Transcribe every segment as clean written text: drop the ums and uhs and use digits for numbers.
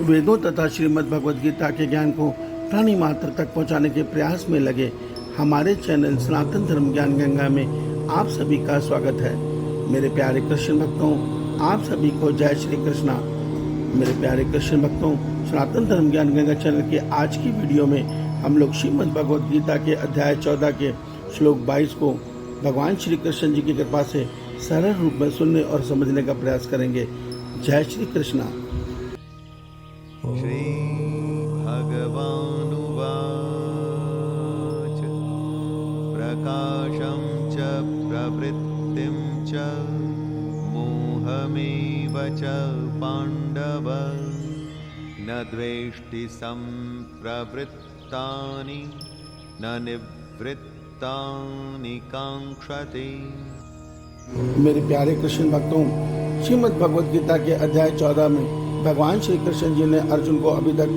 वेदों तथा श्रीमद् भगवद गीता के ज्ञान को प्राणी मात्र तक पहुंचाने के प्रयास में लगे हमारे चैनल सनातन धर्म ज्ञान गंगा में आप सभी का स्वागत है। मेरे प्यारे कृष्ण भक्तों, आप सभी को जय श्री कृष्णा। मेरे प्यारे कृष्ण भक्तों, सनातन धर्म ज्ञान गंगा चैनल के आज की वीडियो में हम लोग श्रीमद् भगवद गीता के अध्याय 14 के श्लोक 22 को भगवान श्री कृष्ण जी की कृपा से सरल रूप में सुनने और समझने का प्रयास करेंगे। जय श्री कृष्णा। श्री भगवानुवाच प्रकाशं च प्रवृत्तिं च मोहमेव च पाण्डव न द्वेष्टि सम्प्रवृत्तानि न निवृत्तानि काङ्क्षते। मेरे प्यारे कृष्ण भक्तों, श्रीमद् भगवद गीता के अध्याय 14 में भगवान श्री कृष्ण जी ने अर्जुन को अभी तक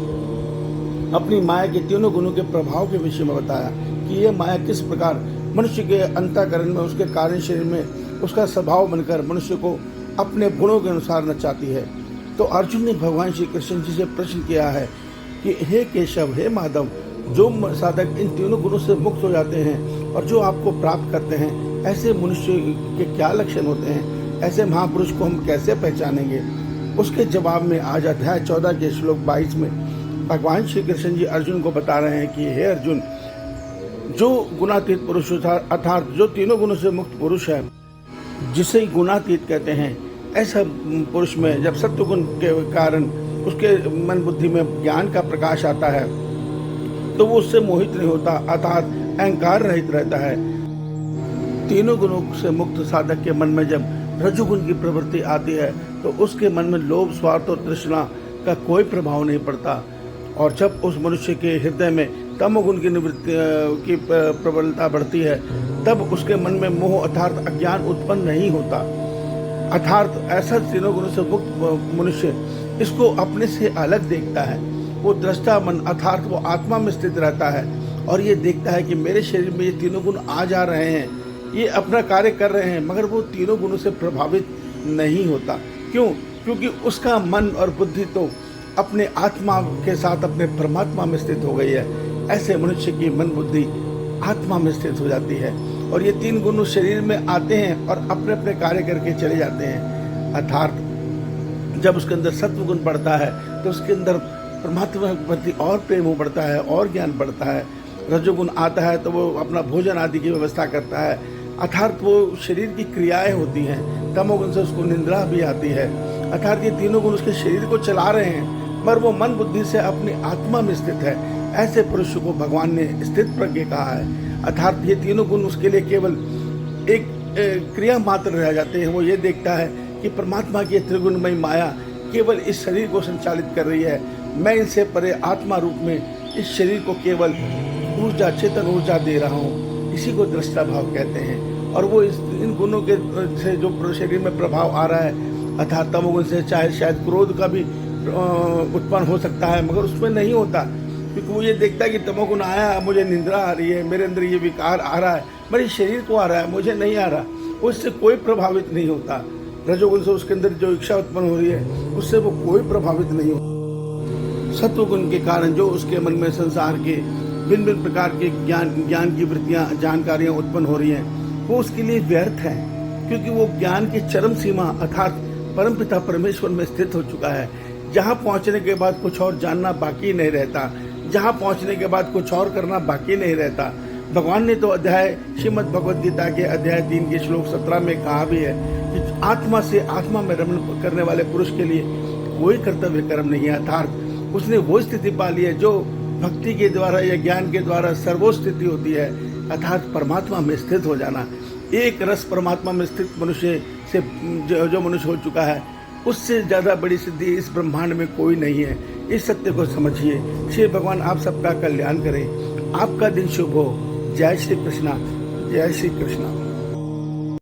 अपनी माया के तीनों गुणों के प्रभाव के विषय में बताया कि ये माया किस प्रकार मनुष्य के अंतःकरण में, उसके कारण शरीर में उसका स्वभाव बनकर मनुष्य को अपने गुणों के अनुसार नचाती है। तो अर्जुन ने भगवान श्री कृष्ण जी से प्रश्न किया है कि हे केशव, हे माधव, जो साधक इन तीनों गुणों से मुक्त हो जाते हैं और जो आपको प्राप्त करते हैं, ऐसे मनुष्य के क्या लक्षण होते हैं? ऐसे महापुरुष को हम कैसे पहचानेंगे? उसके जवाब में आज अध्याय 14 के श्लोक 22 में भगवान श्री कृष्ण जी अर्जुन को बता रहे हैं कि हे अर्जुन, जो गुणातीत पुरुष अर्थात जो तीनों गुणों से मुक्त पुरुष है, जिसे गुणातीत कहते हैं, ऐसा पुरुष में जब सत्व गुण के कारण उसके मन बुद्धि में ज्ञान का प्रकाश आता है तो वो उससे मोहित नहीं होता, अर्थात अहंकार रहित रहता है। तीनों गुणों से मुक्त साधक के मन में जब रजोगुण की प्रवृत्ति आती है तो उसके मन में लोभ, स्वार्थ और तृष्णा का कोई प्रभाव नहीं पड़ता। और जब उस मनुष्य के हृदय में तमोगुण की निवृत्ति की प्रबलता बढ़ती है तब उसके मन में मोह अर्थात अज्ञान उत्पन्न नहीं होता। अर्थात ऐसा तीनों गुणों से मुक्त मनुष्य इसको अपने से अलग देखता है। वो दृष्टा मन अर्थात वो आत्मा में स्थित रहता है और ये देखता है कि मेरे शरीर में ये तीनों गुण आ जा रहे हैं, ये अपना कार्य कर रहे हैं, मगर वो तीनों गुणों से प्रभावित नहीं होता। क्यों? क्योंकि उसका मन और बुद्धि तो अपने आत्मा के साथ अपने परमात्मा में स्थित हो गई है। ऐसे मनुष्य की मन बुद्धि आत्मा में स्थित हो जाती है और ये तीन गुण शरीर में आते हैं और अपने अपने कार्य करके चले जाते हैं। अर्थात जब उसके अंदर सत्व गुण बढ़ता है तो उसके अंदर परमात्मा के प्रति और प्रेम बढ़ता है और ज्ञान बढ़ता है। रजोगुण आता है तो वो अपना भोजन आदि की व्यवस्था करता है, अर्थात वो शरीर की क्रियाएं होती हैं। तमोगुण से उसको निंद्रा भी आती है, अर्थात ये तीनों गुण उसके शरीर को चला रहे हैं पर वो मन बुद्धि से अपनी आत्मा में स्थित है। ऐसे पुरुष को भगवान ने स्थित प्रज्ञ कहा है। अर्थात ये तीनों गुण उसके लिए केवल एक क्रिया मात्र रह जाते हैं। वो ये देखता है कि परमात्मा की त्रिगुणमयी माया केवल इस शरीर को संचालित कर रही है, मैं इनसे परे आत्मा रूप में इस शरीर को केवल ऊर्जा, चेतन ऊर्जा दे रहा हूँ। इसी को दृष्टा भाव कहते हैं। और वो इन गुणों के से जो शरीर में प्रभाव आ रहा है, अर्थात तमोगुण से चाहे शायद क्रोध का भी उत्पन्न हो सकता है, मगर उसमें नहीं होता, क्योंकि वो ये देखता है कि तमोगुण आया, मुझे निंद्रा आ रही है, मेरे अंदर ये विकार आ रहा है, मेरे शरीर को आ रहा है, मुझे नहीं आ रहा, उससे कोई प्रभावित नहीं होता। रजोगुण से उसके अंदर जो इच्छा उत्पन्न हो रही है उससे वो कोई प्रभावित नहीं होता। सत्वगुण के कारण जो उसके मन में संसार के भिन्न भिन्न प्रकार के ज्ञान की वृत्तियां, जानकारियां उत्पन्न हो रही हैं, वो उसके लिए व्यर्थ है, क्योंकि वो ज्ञान की चरम सीमा अर्थात परमपिता परमेश्वर में स्थित हो चुका है। जहाँ पहुँचने के बाद कुछ और जानना बाकी नहीं रहता, जहाँ पहुँचने के बाद कुछ और करना बाकी नहीं रहता। भगवान ने तो अध्याय श्रीमद् भगवद गीता के अध्याय 3 के श्लोक 17 में कहा भी है कि आत्मा से आत्मा में रमण करने वाले पुरुष के लिए कोई कर्तव्य कर्म नहीं है। अर्थात उसने वो स्थिति पा ली है जो भक्ति के द्वारा या ज्ञान के द्वारा सर्वोच्च स्थिति होती है, अर्थात परमात्मा में स्थित हो जाना। एक रस परमात्मा में स्थित मनुष्य से जो मनुष्य हो चुका है, उससे ज़्यादा बड़ी सिद्धि इस ब्रह्मांड में कोई नहीं है। इस सत्य को समझिए। श्री भगवान आप सबका कल्याण करें, आपका दिन शुभ हो। जय श्री कृष्णा, जय श्री कृष्णा।